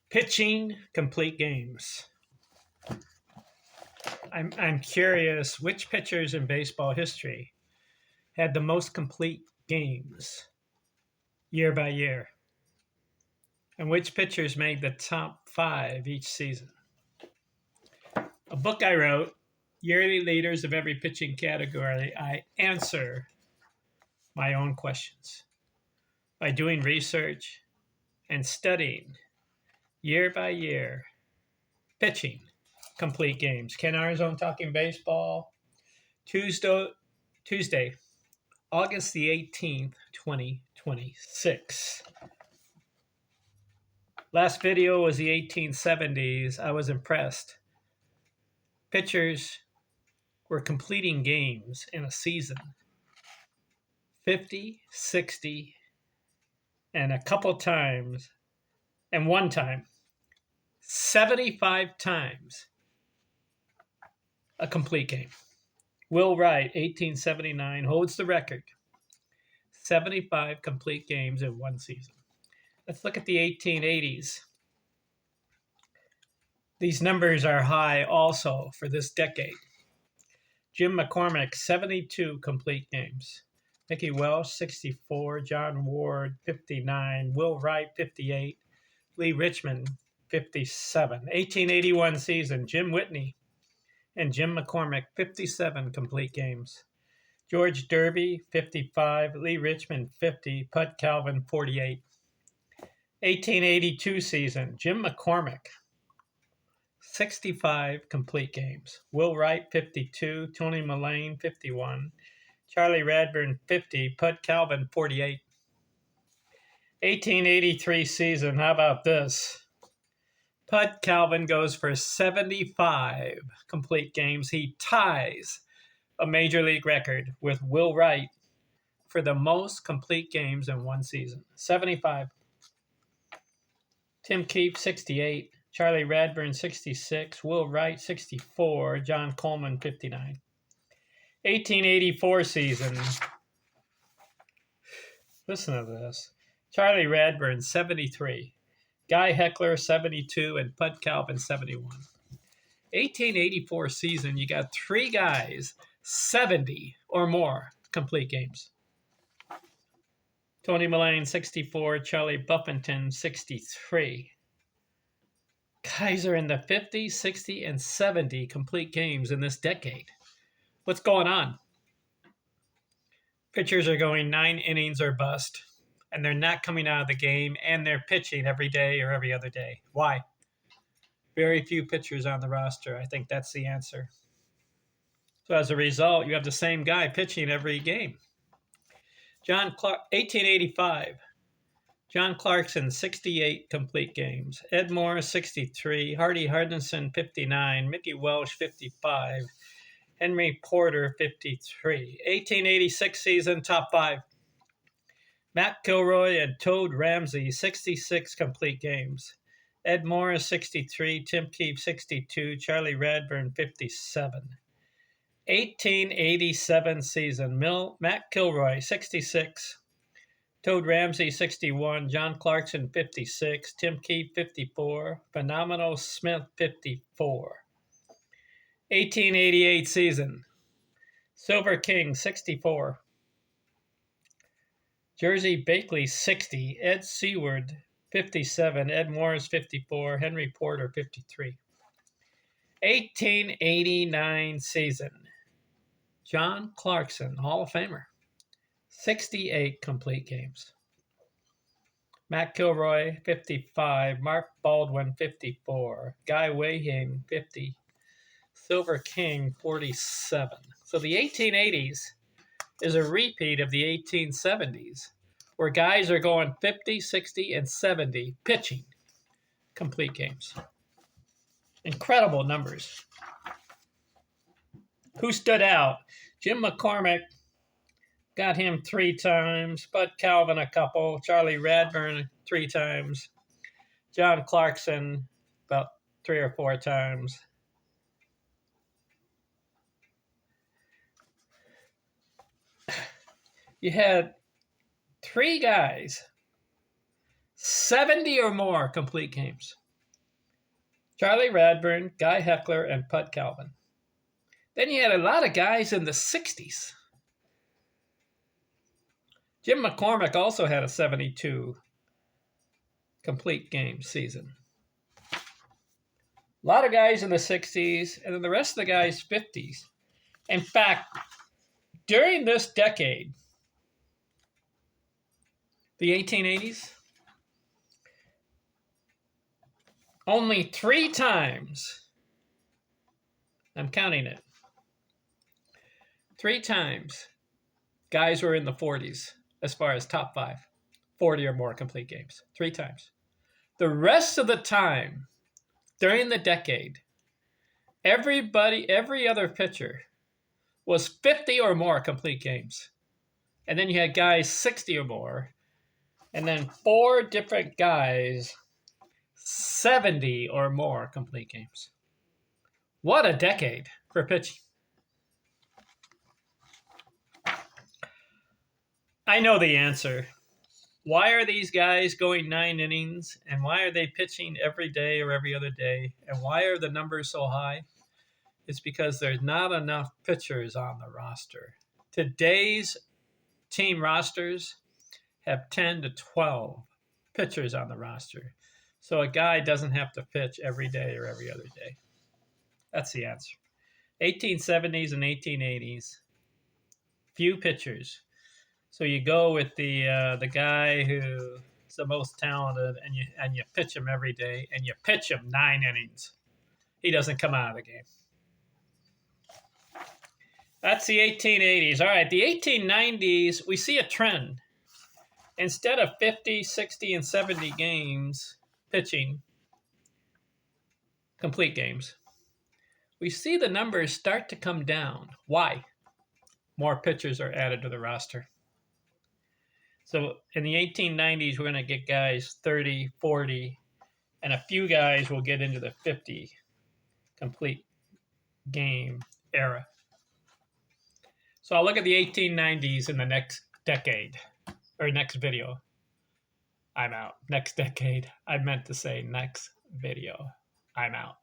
Pitching complete games. I'm curious which pitchers in baseball history had the most complete games year by year, and which pitchers made the top five each season. A book I wrote, Yearly Leaders of Every Pitching Category, I answer my own questions by doing research and studying year by year pitching complete games. Ken Arzone Talking Baseball, Tuesday, Tuesday, August the 18th, 2026. Last video was the 1870s. I was impressed. Pitchers were completing games in a season 50, 60, and a couple times, and one time, 75 times a complete game. Will Wright, 1879, holds the record. 75 complete games in one season. Let's look at the 1880s. These numbers are high also for this decade. Jim McCormick, 72 complete games. Mickey Welsh, 64. John Ward, 59. Will Wright, 58. Lee Richmond, 57. 1881 season, Jim Whitney and Jim McCormick, 57 complete games. George Derby, 55. Lee Richmond, 50. Pud Calvin, 48. 1882 season, Jim McCormick, 65 complete games. Will Wright, 52. Tony Mullane, 51. Charlie Radburn, 50. Pud Calvin, 48. 1883 season, how about this? Pud Calvin goes for 75 complete games. He ties a major league record with Will Wright for the most complete games in one season. 75. Tim Keefe, 68. Charlie Radburn, 66. Will Wright, 64. John Coleman, 59. 1884 season. Listen to this. Charlie Radburn, 73. Guy Heckler, 72. And Pud Calvin, 71. 1884 season, you got three guys, 70 or more complete games. Tony Mullane, 64. Charlie Buffington, 63. Guys are in the 50, 60, and 70 complete games in this decade. What's going on? Pitchers are going 9 innings or bust, and they're not coming out of the game, and they're pitching every day or every other day. Why? Very few pitchers on the roster. I think that's the answer. So as a result, you have the same guy pitching every game. John Clark, 1885. John Clarkson, 68 complete games. Ed Morris, 63. Hardy Hardinson, 59. Mickey Welsh, 55. Henry Porter, 53. 1886 season, top five. Matt Kilroy and Toad Ramsey, 66 complete games. Ed Morris, 63. Tim Keefe, 62. Charlie Radburn, 57. 1887 season, Matt Kilroy, 66. Toad Ramsey, 61. John Clarkson, 56. Tim Keefe, 54. Phenomenal Smith, 54. 1888 season, Silver King, 64. Jersey Bakley, 60. Ed Seward, 57. Ed Morris, 54. Henry Porter, 53. 1889 season, John Clarkson, Hall of Famer, 68 complete games. Matt Kilroy, 55. Mark Baldwin, 54. Guy Wayhing, 50. Silver King, 47. So the 1880s is a repeat of the 1870s, where guys are going 50, 60, and 70 pitching complete games. Incredible numbers. Who stood out? Jim McCormick, got him 3 times. Bud Calvin a couple. Charlie Radburn 3 times. John Clarkson about 3 or 4 times. You had 3 guys, 70 or more complete games. Charlie Radburn, Guy Heckler, and Pud Calvin. Then you had a lot of guys in the 60s. Jim McCormick also had a 72 complete game season. A lot of guys in the 60s, and then the rest of the guys 50s. In fact, during this decade, the 1880s, only 3 times, I'm counting it, 3 times guys were in the 40s as far as top 5, 40 or more complete games. 3 times. The rest of the time, during the decade, every other pitcher was 50 or more complete games. And then you had guys 60 or more. And then 4 different guys 70 or more complete games. What a decade for pitching. I know the answer. Why are these guys going 9 innings? And why are they pitching every day or every other day? And why are the numbers so high? It's because there's not enough pitchers on the roster. Today's team rosters have 10 to 12 pitchers on the roster. So a guy doesn't have to pitch every day or every other day. That's the answer. 1870s and 1880s, few pitchers. So you go with the guy who's the most talented, and you pitch him every day, and you pitch him 9 innings. He doesn't come out of the game. That's the 1880s. All right, the 1890s, we see a trend. Instead of 50, 60, and 70 games pitching, complete games, we see the numbers start to come down. Why? More pitchers are added to the roster. So in the 1890s, we're going to get guys 30, 40, and a few guys will get into the 50 complete game era. So I'll look at the 1890s in the next decade, or next video. I'm out. Next decade. I meant to say next video. I'm out.